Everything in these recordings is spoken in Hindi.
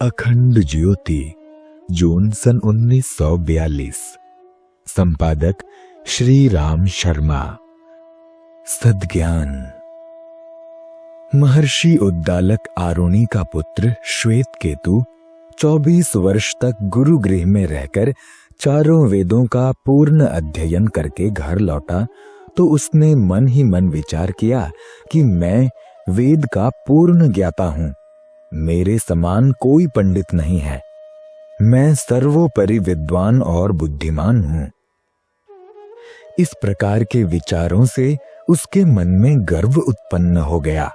अखंड ज्योति, जून सन 1942। संपादक श्री राम शर्मा। सद्ज्ञान। महर्षि उद्दालक आरुणि का पुत्र श्वेतकेतु 24 वर्ष तक गुरुगृह में रहकर चारों वेदों का पूर्ण अध्ययन करके घर लौटा तो उसने मन ही मन विचार किया कि मैं वेद का पूर्ण ज्ञाता हूं। मेरे समान कोई पंडित नहीं है। मैं सर्वोपरि विद्वान और बुद्धिमान हूं। इस प्रकार के विचारों से उसके मन में गर्व उत्पन्न हो गया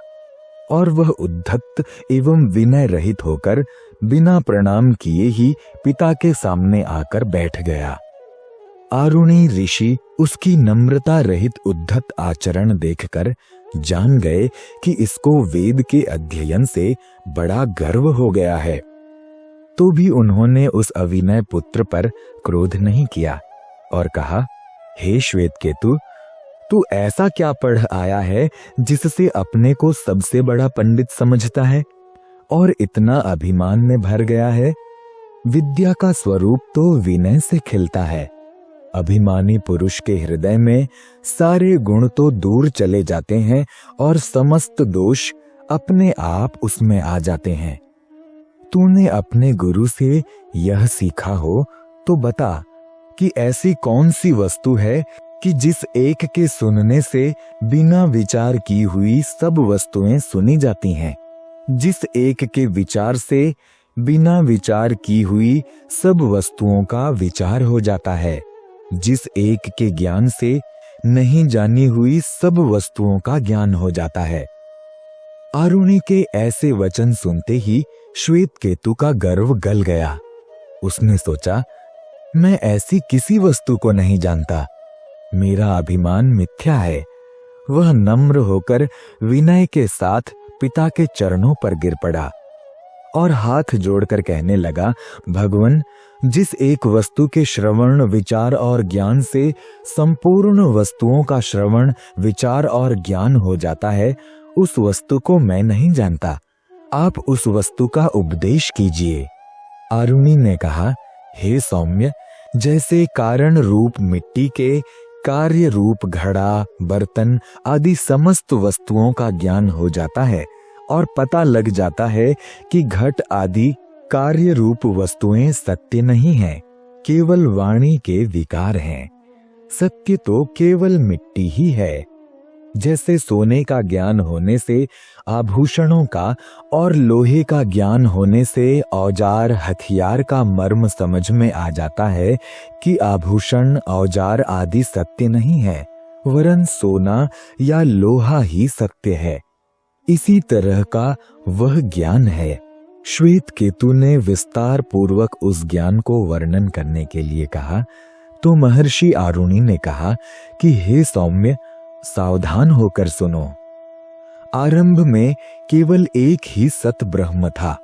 और वह उद्धत एवं विनय रहित होकर बिना प्रणाम किए ही पिता के सामने आकर बैठ गया। आरुणि ऋषि उसकी नम्रता रहित उद्धत आचरण देखकर जान गए कि इसको वेद के अध्ययन से बड़ा गर्व हो गया है। तो भी उन्होंने उस अविनय पुत्र पर क्रोध नहीं किया और कहा, हे श्वेतकेतु, तू ऐसा क्या पढ़ आया है जिससे अपने को सबसे बड़ा पंडित समझता है और इतना अभिमान में भर गया है? विद्या का स्वरूप तो विनय से खिलता है। अभिमानी पुरुष के हृदय में सारे गुण तो दूर चले जाते हैं और समस्त दोष अपने आप उसमें आ जाते हैं। तूने अपने गुरु से यह सीखा हो तो बता कि ऐसी कौन सी वस्तु है कि जिस एक के सुनने से बिना विचार की हुई सब वस्तुएं सुनी जाती हैं, जिस एक के विचार से बिना विचार की हुई सब वस्तुओं का विचार हो जाता है, जिस एक के ज्ञान से नहीं जानी हुई सब वस्तुओं का ज्ञान हो जाता है। आरुणि के ऐसे वचन सुनते ही श्वेतकेतु का गर्व गल गया। उसने सोचा, मैं ऐसी किसी वस्तु को नहीं जानता। मेरा अभिमान मिथ्या है। वह नम्र होकर विनय के साथ पिता के चरणों पर गिर पड़ा और हाथ जोड़कर कहने लगा, भगवन, जिस एक वस्तु के श्रवण विचार और ज्ञान से संपूर्ण वस्तुओं का श्रवण विचार और ज्ञान हो जाता है, उस वस्तु को मैं नहीं जानता। आप उस वस्तु का उपदेश कीजिए। आरुणि ने कहा, हे सौम्य, जैसे कारण रूप मिट्टी के कार्य रूप घड़ा, बर्तन आदि समस्त वस्तुओं का ज्ञान हो जाता है और पता लग जाता है कि घट आदि कार्य रूप वस्तुएं सत्य नहीं हैं, केवल वाणी के विकार हैं। सत्य तो केवल मिट्टी ही है। जैसे सोने का ज्ञान होने से आभूषणों का और लोहे का ज्ञान होने से औजार हथियार का मर्म समझ में आ जाता है कि आभूषण औजार आदि सत्य नहीं है, वरन सोना या लोहा ही सत्य है, इसी तरह का वह ज्ञान है। श्वेतकेतु ने विस्तार पूर्वक उस ज्ञान को वर्णन करने के लिए कहा तो महर्षि आरुणि ने कहा कि हे सौम्य, सावधान होकर सुनो। आरंभ में केवल एक ही सत ब्रह्म था।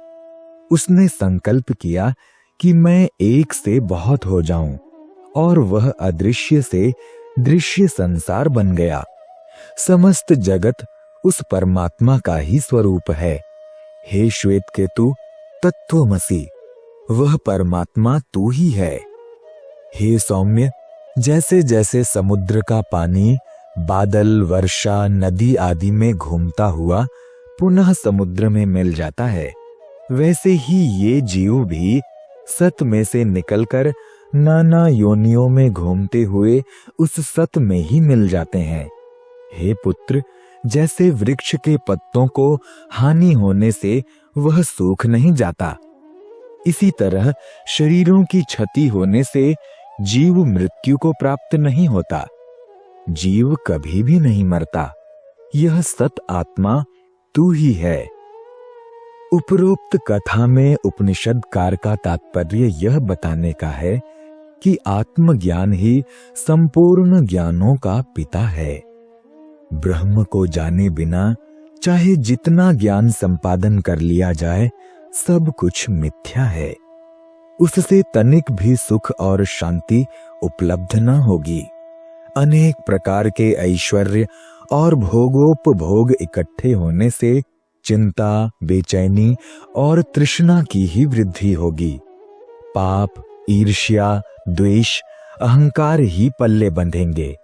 उसने संकल्प किया कि मैं एक से बहुत हो जाऊं और वह अदृश्य से दृश्य संसार बन गया। समस्त जगत उस परमात्मा का ही स्वरूप है। हे श्वेतकेतु, तत्वमसि, वह परमात्मा तू ही है। हे सौम्य, जैसे जैसे समुद्र का पानी बादल, वर्षा, नदी आदि में घूमता हुआ पुनः समुद्र में मिल जाता है, वैसे ही ये जीव भी सत में से निकलकर नाना योनियों में घूमते हुए उस सत में ही मिल जाते हैं। हे पुत्र, जैसे वृक्ष के पत्तों को हानि होने से वह सूख नहीं जाता, इसी तरह शरीरों की क्षति होने से जीव मृत्यु को प्राप्त नहीं होता। जीव कभी भी नहीं मरता। यह सत आत्मा तू ही है। उपरोक्त कथा में उपनिषदकार का तात्पर्य यह बताने का है कि आत्मज्ञान ही संपूर्ण ज्ञानों का पिता है। ब्रह्म को जाने बिना चाहे जितना ज्ञान संपादन कर लिया जाए, सब कुछ मिथ्या है। उससे तनिक भी सुख और शांति उपलब्ध न होगी। अनेक प्रकार के ऐश्वर्य और भोगोपभोग इकट्ठे होने से चिंता, बेचैनी और तृष्णा की ही वृद्धि होगी। पाप, ईर्ष्या, द्वेष, अहंकार ही पल्ले बंधेंगे।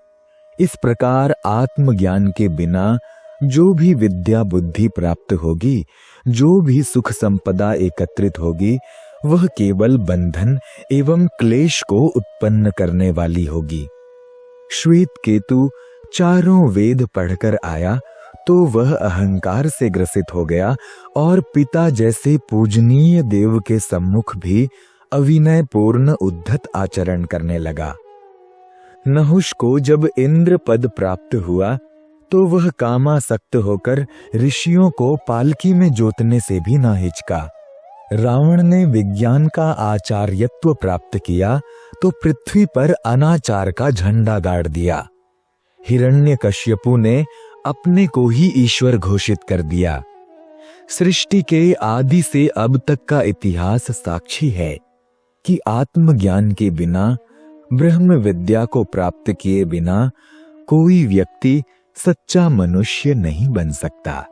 इस प्रकार आत्मज्ञान के बिना जो भी विद्या बुद्धि प्राप्त होगी, जो भी सुख संपदा एकत्रित होगी, वह केवल बंधन एवं क्लेश को उत्पन्न करने वाली होगी। श्वेत केतु चारों वेद पढ़कर आया तो वह अहंकार से ग्रसित हो गया और पिता जैसे पूजनीय देव के सम्मुख भी अविनय पूर्ण उद्धत आचरण करने लगा। नहुष को जब इंद्र पद प्राप्त हुआ तो वह कामासक्त होकर ऋषियों को पालकी में जोतने से भी ना हिचका। रावण ने विज्ञान का आचार्यत्व प्राप्त किया तो पृथ्वी पर अनाचार का झंडा गाड़ दिया। हिरण्यकश्यपु ने अपने को ही ईश्वर घोषित कर दिया। सृष्टि के आदि से अब तक का इतिहास साक्षी है कि आत्मज्ञान के बिना, ब्रह्म विद्या को प्राप्त किए बिना कोई व्यक्ति सच्चा मनुष्य नहीं बन सकता,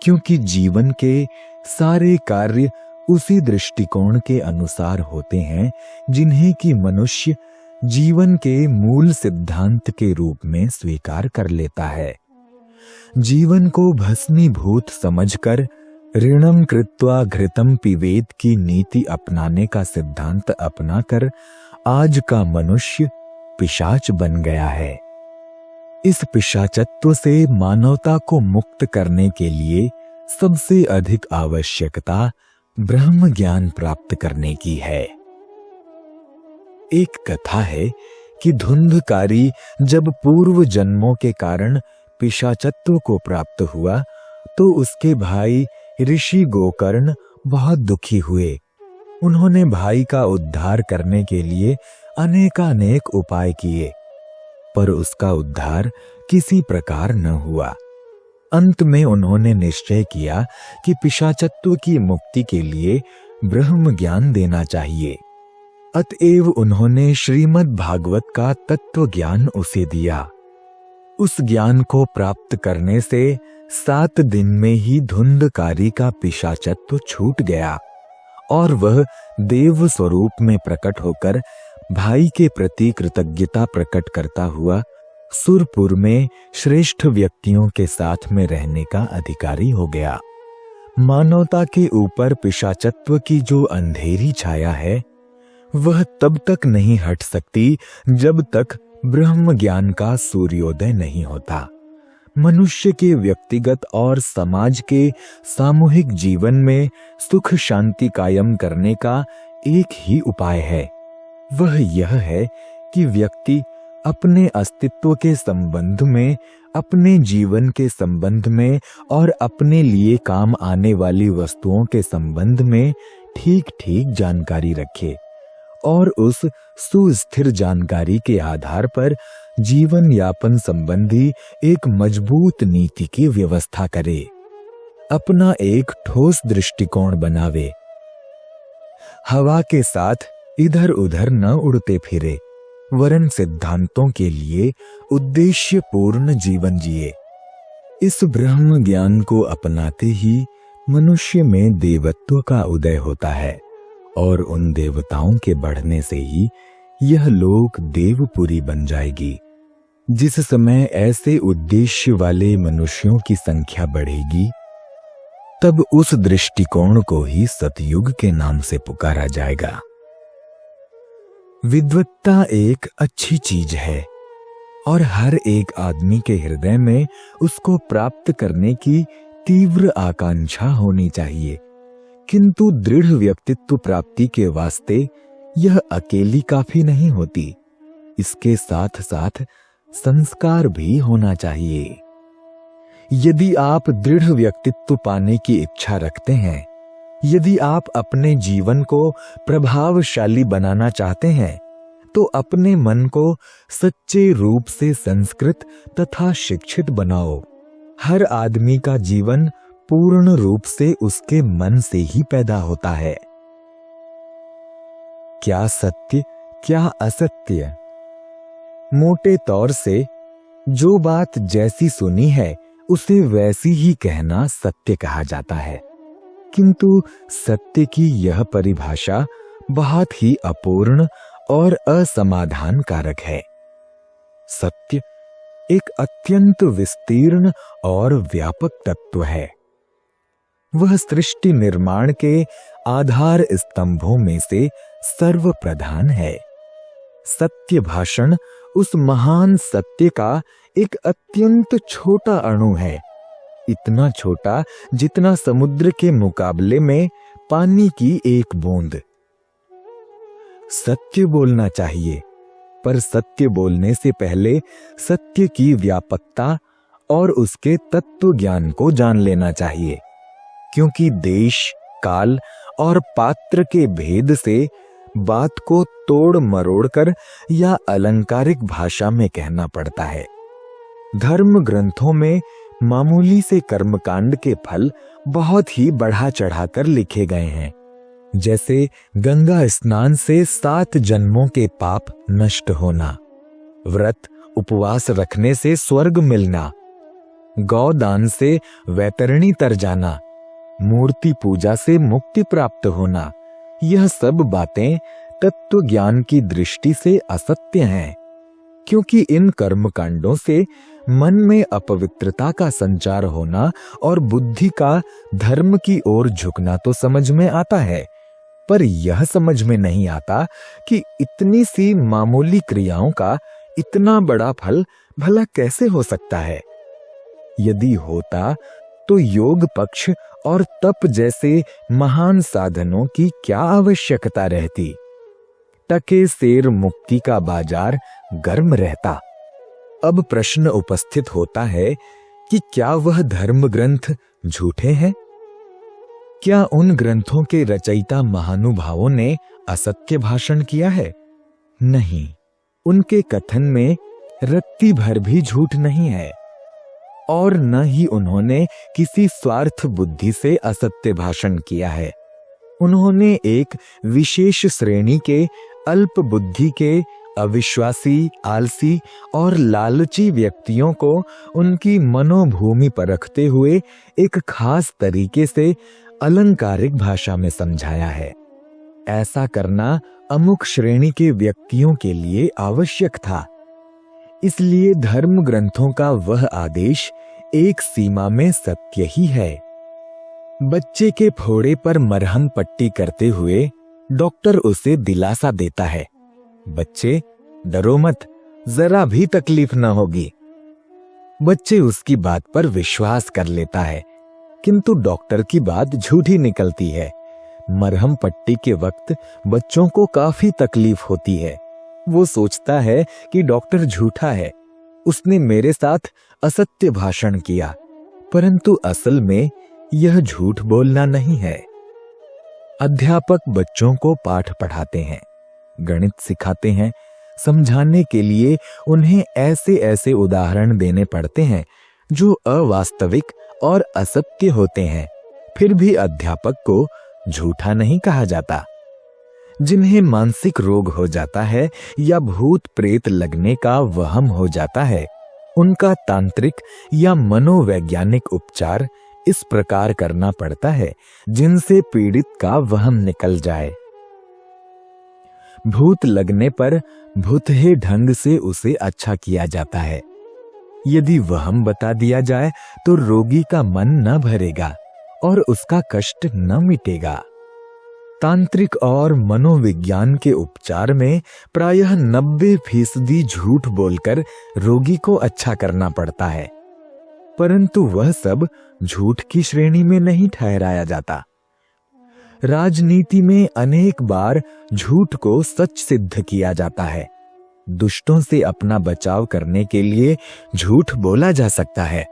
क्योंकि जीवन के सारे कार्य उसी दृष्टिकोण के अनुसार होते हैं जिन्हें कि मनुष्य जीवन के मूल सिद्धांत के रूप में स्वीकार कर लेता है। जीवन को भस्मीभूत समझकर ऋणम कृत्वा घृतम पिबेत की नीति अपनाने का सिद्धांत अपनाकर आज का मनुष्य पिशाच बन गया है। इस पिशाचत्व से मानवता को मुक्त करने के लिए सबसे अधिक आवश्यकता ब्रह्म ज्ञान प्राप्त करने की है। एक कथा है कि धुंधकारी जब पूर्व जन्मों के कारण पिशाचत्व को प्राप्त हुआ तो उसके भाई ऋषि गोकर्ण बहुत दुखी हुए। उन्होंने भाई का उद्धार करने के लिए अनेकानेक उपाय किए, पर उसका उद्धार किसी प्रकार न हुआ। अंत में उन्होंने निश्चय किया कि पिशाचत्व की मुक्ति के लिए ब्रह्म ज्ञान देना चाहिए। अतएव उन्होंने श्रीमद् भागवत का तत्व ज्ञान उसे दिया। उस ज्ञान को प्राप्त करने से 7 दिन में ही धुंधकारी का पिशाचत्व छूट गया और वह देव स्वरूप में प्रकट होकर भाई के प्रति कृतज्ञता प्रकट करता हुआ सुरपुर में श्रेष्ठ व्यक्तियों के साथ में रहने का अधिकारी हो गया। मानवता के ऊपर पिशाचत्व की जो अंधेरी छाया है वह तब तक नहीं हट सकती जब तक ब्रह्म ज्ञान का सूर्योदय नहीं होता। मनुष्य के व्यक्तिगत और समाज के सामूहिक जीवन में सुख शांति कायम करने का एक ही उपाय है, वह यह है कि व्यक्ति अपने अस्तित्व के संबंध में, अपने जीवन के संबंध में और अपने लिए काम आने वाली वस्तुओं के संबंध में ठीक ठीक जानकारी रखे और उस सुस्थिर जानकारी के आधार पर जीवन यापन संबंधी एक मजबूत नीति की व्यवस्था करे, अपना एक ठोस दृष्टिकोण बनावे, हवा के साथ इधर उधर न उड़ते फिरे, वरन सिद्धांतों के लिए उद्देश्य पूर्ण जीवन जिए। इस ब्रह्म ज्ञान को अपनाते ही मनुष्य में देवत्व का उदय होता है और उन देवताओं के बढ़ने से ही यह लोक देवपुरी बन जाएगी। जिस समय ऐसे उद्देश्य वाले मनुष्यों की संख्या बढ़ेगी तब उस दृष्टिकोण को ही सतयुग के नाम से पुकारा जाएगा। विद्वत्ता एक अच्छी चीज है और हर एक आदमी के हृदय में उसको प्राप्त करने की तीव्र आकांक्षा होनी चाहिए, किंतु दृढ़ व्यक्तित्व प्राप्ति के वास्ते यह अकेली काफी नहीं होती, इसके साथ साथ संस्कार भी होना चाहिए। यदि आप दृढ़ व्यक्तित्व पाने की इच्छा रखते हैं, यदि आप अपने जीवन को प्रभावशाली बनाना चाहते हैं, तो अपने मन को सच्चे रूप से संस्कृत तथा शिक्षित बनाओ। हर आदमी का जीवन पूर्ण रूप से उसके मन से ही पैदा होता है। क्या सत्य, क्या असत्य? मोटे तौर से जो बात जैसी सुनी है उसे वैसी ही कहना सत्य कहा जाता है। किंतु सत्य की यह परिभाषा बहुत ही अपूर्ण और असमाधान कारक है। सत्य एक अत्यंत विस्तीर्ण और व्यापक तत्व है। वह सृष्टि निर्माण के आधार स्तंभों में से सर्वप्रधान है। सत्य भाषण उस महान सत्य का एक अत्यंत छोटा अणु है, इतना छोटा जितना समुद्र के मुकाबले में पानी की एक बूंद। सत्य बोलना चाहिए, पर सत्य बोलने से पहले सत्य की व्यापकता और उसके तत्व ज्ञान को जान लेना चाहिए, क्योंकि देश, काल और पात्र के भेद से बात को तोड़ मरोड़ कर या अलंकारिक भाषा में कहना पड़ता है। धर्म ग्रंथों में मामूली से कर्मकांड के फल बहुत ही बढ़ा चढ़ाकर लिखे गए हैं, जैसे गंगा स्नान से 7 जन्मों के पाप नष्ट होना, व्रत उपवास रखने से स्वर्ग मिलना, गौदान से वैतरणी तर जाना, मूर्ति पूजा से मुक्ति प्राप्त होना। यह सब बातें तत्व ज्ञान की दृष्टि से असत्य हैं, क्योंकि इन कर्मकांडों से मन में अपवित्रता का संचार होना और बुद्धि का धर्म की ओर झुकना तो समझ में आता है, पर यह समझ में नहीं आता कि इतनी सी मामूली क्रियाओं का इतना बड़ा फल भला कैसे हो सकता है। यदि होता तो योग पक्ष और तप जैसे महान साधनों की क्या आवश्यकता रहती। टके सेर मुक्ति का बाजार गर्म रहता। अब प्रश्न उपस्थित होता है कि क्या वह धर्म ग्रंथ झूठे हैं? क्या उन ग्रंथों के रचयिता महानुभावों ने असत्य भाषण किया है? नहीं, उनके कथन में रत्ती भर भी झूठ नहीं है, और न ही उन्होंने किसी स्वार्थ बुद्धि से असत्य भाषण किया है। उन्होंने एक विशेष श्रेणी के अल्प बुद्धि के अविश्वासी, आलसी और लालची व्यक्तियों को उनकी मनोभूमि परखते हुए एक खास तरीके से अलंकारिक भाषा में समझाया है। ऐसा करना अमुक श्रेणी के व्यक्तियों के लिए आवश्यक था। इसलिए धर्म ग्रंथों का वह आदेश एक सीमा में सत्य ही है। बच्चे के फोड़े पर मरहम पट्टी करते हुए डॉक्टर उसे दिलासा देता है, बच्चे डरो मत, जरा भी तकलीफ न होगी। बच्चे उसकी बात पर विश्वास कर लेता है, किंतु डॉक्टर की बात झूठी निकलती है। मरहम पट्टी के वक्त बच्चों को काफी तकलीफ होती है। वो सोचता है कि डॉक्टर झूठा है, उसने मेरे साथ असत्य भाषण किया, परंतु असल में यह झूठ बोलना नहीं है। अध्यापक बच्चों को पाठ पढ़ाते हैं, गणित सिखाते हैं, समझाने के लिए उन्हें ऐसे ऐसे उदाहरण देने पड़ते हैं जो अवास्तविक और असत्य होते हैं, फिर भी अध्यापक को झूठा नहीं कहा जाता। जिन्हें मानसिक रोग हो जाता है या भूत प्रेत लगने का वहम हो जाता है, उनका तांत्रिक या मनोवैज्ञानिक उपचार इस प्रकार करना पड़ता है जिनसे पीड़ित का वहम निकल जाए। भूत लगने पर भूतहे ढंग से उसे अच्छा किया जाता है। यदि वहम बता दिया जाए तो रोगी का मन न भरेगा और उसका कष्ट न मिटेगा। तांत्रिक और मनोविज्ञान के उपचार में प्रायः 90% झूठ बोलकर रोगी को अच्छा करना पड़ता है, परंतु वह सब झूठ की श्रेणी में नहीं ठहराया जाता। राजनीति में अनेक बार झूठ को सच सिद्ध किया जाता है। दुष्टों से अपना बचाव करने के लिए झूठ बोला जा सकता है।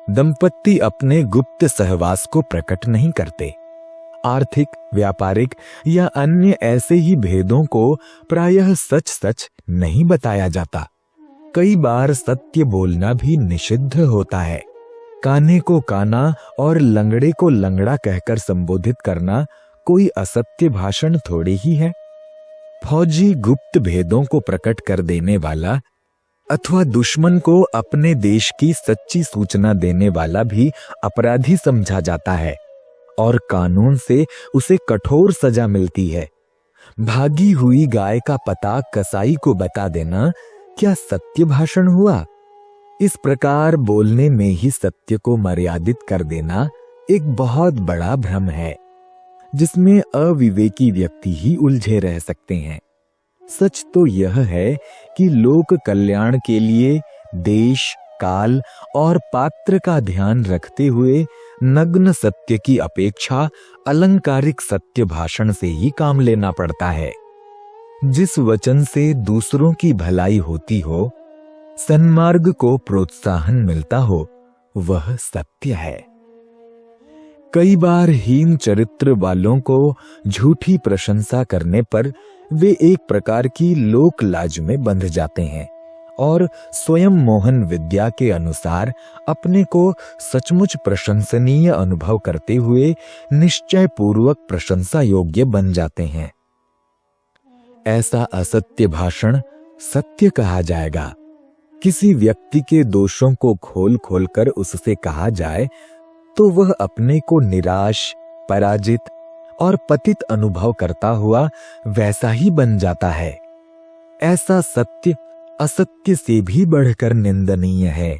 दंपत्ति अपने गुप्त सहवास को प्रकट नहीं करते। आर्थिक, व्यापारिक या अन्य ऐसे ही भेदों को प्रायः सच सच नहीं बताया जाता। कई बार सत्य बोलना भी निषिद्ध होता है। काने को काना और लंगड़े को लंगड़ा कहकर संबोधित करना कोई असत्य भाषण थोड़ी ही है। फौजी गुप्त भेदों को प्रकट कर देने वाला अथवा दुश्मन को अपने देश की सच्ची सूचना देने वाला भी अपराधी समझा जाता है और कानून से उसे कठोर सजा मिलती है। भागी हुई गाय का पता कसाई को बता देना क्या सत्य भाषण हुआ? इस प्रकार बोलने में ही सत्य को मर्यादित कर देना एक बहुत बड़ा भ्रम है, जिसमें अविवेकी व्यक्ति ही उलझे रह सकते हैं। सच तो यह है कि लोक कल्याण के लिए देश, काल और पात्र का ध्यान रखते हुए नग्न सत्य की अपेक्षा अलंकारिक सत्य भाषण से ही काम लेना पड़ता है। जिस वचन से दूसरों की भलाई होती हो, सन्मार्ग को प्रोत्साहन मिलता हो, वह सत्य है। कई बार हीन चरित्र वालों को झूठी प्रशंसा करने पर वे एक प्रकार की लोक लाज में बंध जाते हैं और स्वयं मोहन विद्या के अनुसार अपने को सचमुच प्रशंसनीय अनुभव करते हुए निश्चय पूर्वक प्रशंसा योग्य बन जाते हैं। ऐसा असत्य भाषण सत्य कहा जाएगा। किसी व्यक्ति के दोषों को खोल खोल कर उससे कहा जाए तो वह अपने को निराश, पराजित और पतित अनुभव करता हुआ वैसा ही बन जाता है। ऐसा सत्य असत्य से भी बढ़कर निंदनीय है।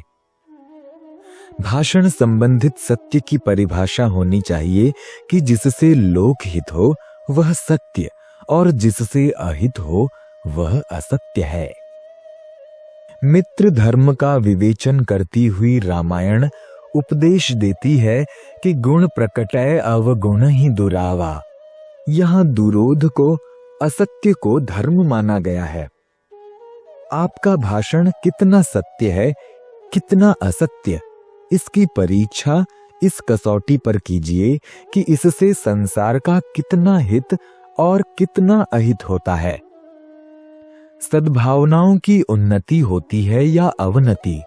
भाषण संबंधित सत्य की परिभाषा होनी चाहिए कि जिससे लोक हित हो वह सत्य और जिससे अहित हो वह असत्य है। मित्र धर्म का विवेचन करती हुई रामायण उपदेश देती है कि गुण प्रकटय अवगुण ही दुरावा। यहाँ दुरोध को, असत्य को धर्म माना गया है। आपका भाषण कितना सत्य है, कितना असत्य, इसकी परीक्षा इस कसौटी पर कीजिए कि इससे संसार का कितना हित और कितना अहित होता है। सद्भावनाओं की उन्नति होती है या अवनति,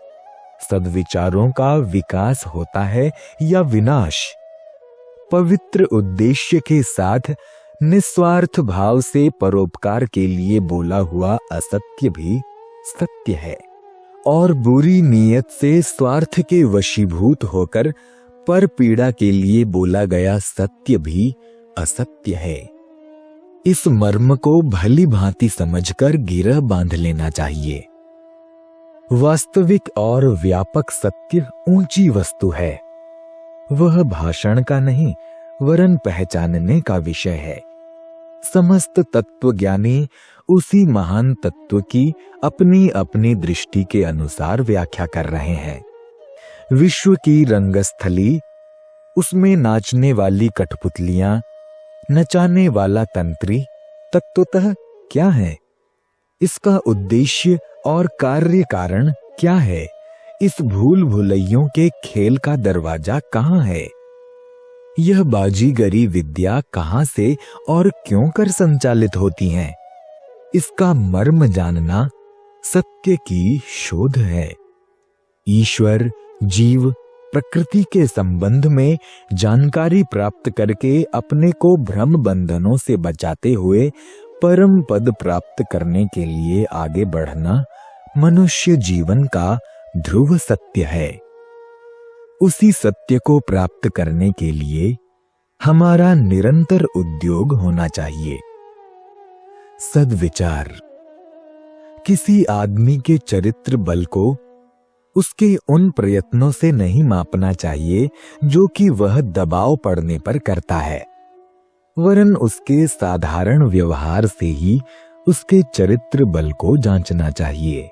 सद्विचारों का विकास होता है या विनाश। पवित्र उद्देश्य के साथ निस्वार्थ भाव से परोपकार के लिए बोला हुआ असत्य भी सत्य है और बुरी नीयत से स्वार्थ के वशीभूत होकर पर पीड़ा के लिए बोला गया सत्य भी असत्य है। इस मर्म को भली भांति समझकर गिरह बांध लेना चाहिए। वास्तविक और व्यापक सत्य ऊंची वस्तु है। वह भाषण का नहीं वरन पहचानने का विषय है। समस्त तत्वज्ञानी उसी महान तत्व की अपनी अपनी दृष्टि के अनुसार व्याख्या कर रहे हैं। विश्व की रंगस्थली, उसमें नाचने वाली कठपुतलियां, नचाने वाला तंत्री तत्वतः क्या है? इसका उद्देश्य और कार्य कारण क्या है? इस भूल भुलैयों के खेल का दरवाजा कहाँ है? यह बाजीगरी विद्या कहाँ से और क्यों कर संचालित होती हैं? इसका मर्म जानना सत्य की शोध है। ईश्वर, जीव, प्रकृति के संबंध में जानकारी प्राप्त करके अपने को भ्रम बंधनों से बचाते हुए परम पद प्राप्त करने के लिए आगे बढ़ना मनुष्य जीवन का ध्रुव सत्य है। उसी सत्य को प्राप्त करने के लिए हमारा निरंतर उद्योग होना चाहिए। सद्विचार। किसी आदमी के चरित्र बल को उसके उन प्रयत्नों से नहीं मापना चाहिए जो कि वह दबाव पड़ने पर करता है, वरन उसके साधारण व्यवहार से ही उसके चरित्र बल को जांचना चाहिए।